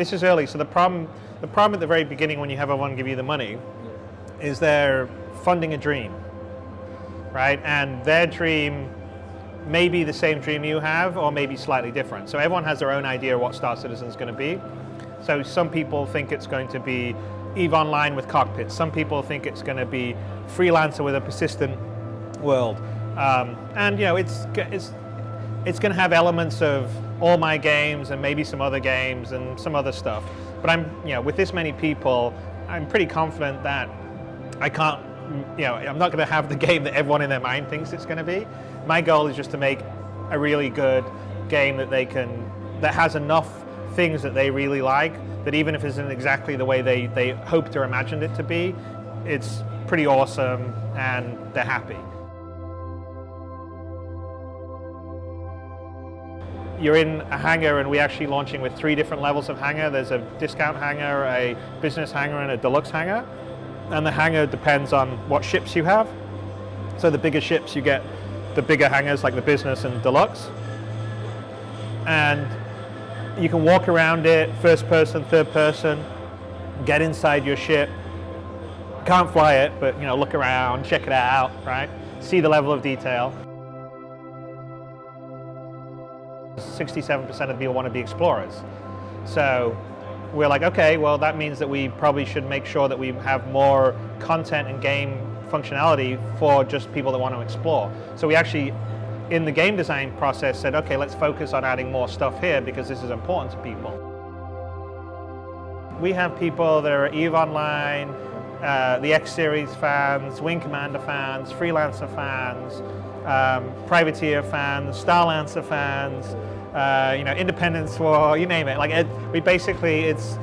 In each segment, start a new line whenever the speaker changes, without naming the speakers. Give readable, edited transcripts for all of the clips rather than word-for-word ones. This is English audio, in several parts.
this is early. So the problem at the very beginning when you have everyone give you the money is they're funding a dream, right? And their dream may be the same dream you have, or maybe slightly different. So everyone has their own idea of what Star Citizen is going to be. So some people think it's going to be EVE Online with cockpits. Some people think it's going to be freelancer with a persistent world. And you know, it's going to have elements of all my games and maybe some other games and some other stuff. But with this many people, I'm pretty confident that I'm not going to have the game that everyone in their mind thinks it's going to be. My goal is just to make a really good game that has enough things that they really like, that even if it isn't exactly the way they hoped or imagined it to be, it's pretty awesome and they're happy. You're in a hangar, and we're actually launching with 3 different levels of hangar. There's a discount hangar, a business hangar, and a deluxe hangar. And the hangar depends on what ships you have. So the bigger ships, you get the bigger hangars like the business and deluxe. And you can walk around it, first person, third person, get inside your ship. Can't fly it, but look around, check it out, right? See the level of detail. 67% of the people want to be explorers. So we're like, okay, well that means that we probably should make sure that we have more content and game functionality for just people that want to explore. So we actually, in the game design process, said, okay, let's focus on adding more stuff here because this is important to people. We have people that are EVE Online, the X Series fans, Wing Commander fans, Freelancer fans, Privateer fans, Starlancer fans, Independence War, you name it. It's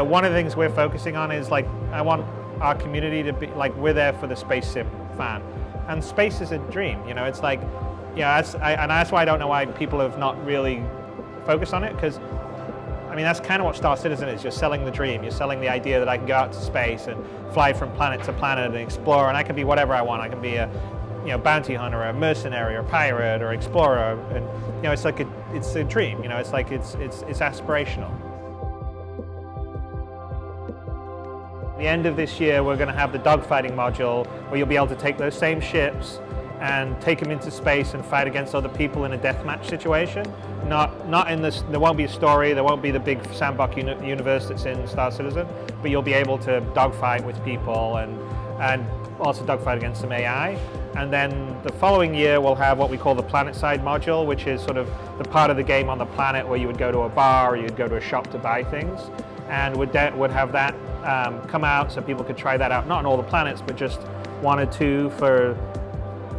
one of the things we're focusing on is I want our community to be we're there for the space sim fan, and space is a dream. It's and that's why I don't know why people have not really focused on it, because that's kind of what Star Citizen is. You're selling the dream. You're selling the idea that I can go out to space and fly from planet to planet and explore, and I can be whatever I want. I can be a bounty hunter, a mercenary, or a pirate, or explorer, and it's a dream. It's aspirational. At the end of this year, we're going to have the dogfighting module, where you'll be able to take those same ships and take them into space and fight against other people in a deathmatch situation. Not in this. There won't be a story. There won't be the big sandbox universe that's in Star Citizen, but you'll be able to dogfight with people and also dogfight against some AI. And then the following year we'll have what we call the planet side module, which is sort of the part of the game on the planet where you would go to a bar or you'd go to a shop to buy things, and would have that come out so people could try that out, not on all the planets, but just 1 or 2 for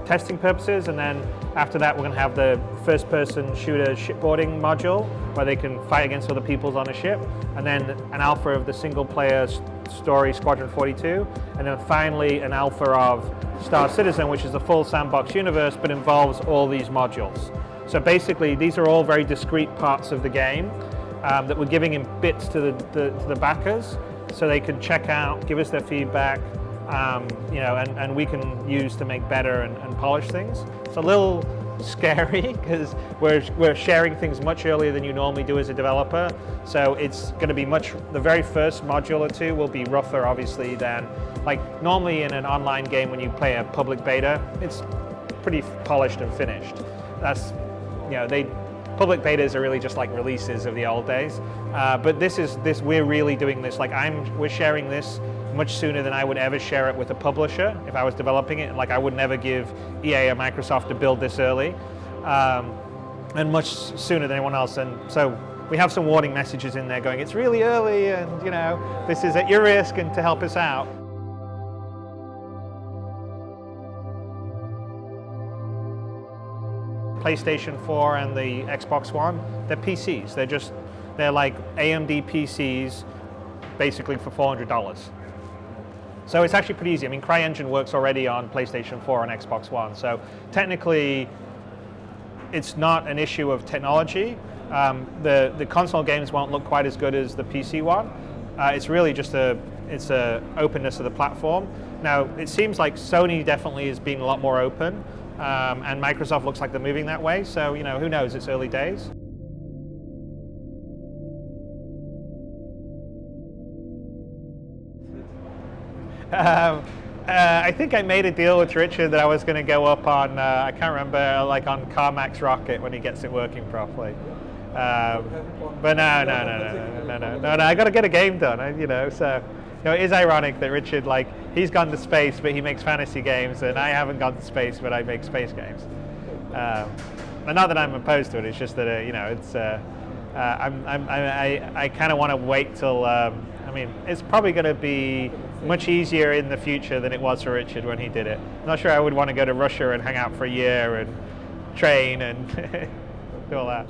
testing purposes. And then after that we're going to have the first person shooter shipboarding module, where they can fight against other people on a ship, and then an alpha of the single player story Squadron 42, and then finally an alpha of Star Citizen, which is the full sandbox universe but involves all these modules. So basically these are all very discrete parts of the game that we're giving in bits to the backers, so they can check out, give us their feedback, and we can use to make better and polish things. It's a little scary because we're sharing things much earlier than you normally do as a developer. So it's going to be the very first module or 2 will be rougher, obviously, than normally in an online game when you play a public beta, it's pretty polished and finished. That's, public betas are really just like releases of the old days. But we're really doing this, we're sharing this much sooner than I would ever share it with a publisher if I was developing it. I would never give EA or Microsoft to build this early, and much sooner than anyone else. And so we have some warning messages in there going, it's really early, and this is at your risk, and to help us out. PlayStation 4 and the Xbox One, they're PCs. They're like AMD PCs, basically for $400. So it's actually pretty easy. CryEngine works already on PlayStation 4 and Xbox One. So technically, it's not an issue of technology. The console games won't look quite as good as the PC one. It's really just it's a openness of the platform. Now, it seems like Sony definitely is being a lot more open, and Microsoft looks like they're moving that way. So who knows? It's early days. I think I made a deal with Richard that I was going to go up on, I can't remember, like on CarMax Rocket when he gets it working properly. But no, I got to get a game done, you know, so. You know, it is ironic that Richard, like, he's gone to space, but he makes fantasy games, and I haven't gone to space, but I make space games. And not that I'm opposed to it. It's just that you know, it's I kind of want to wait till. I mean, it's probably going to be much easier in the future than it was for Richard when he did it. I'm not sure I would want to go to Russia and hang out for a year and train and do all that.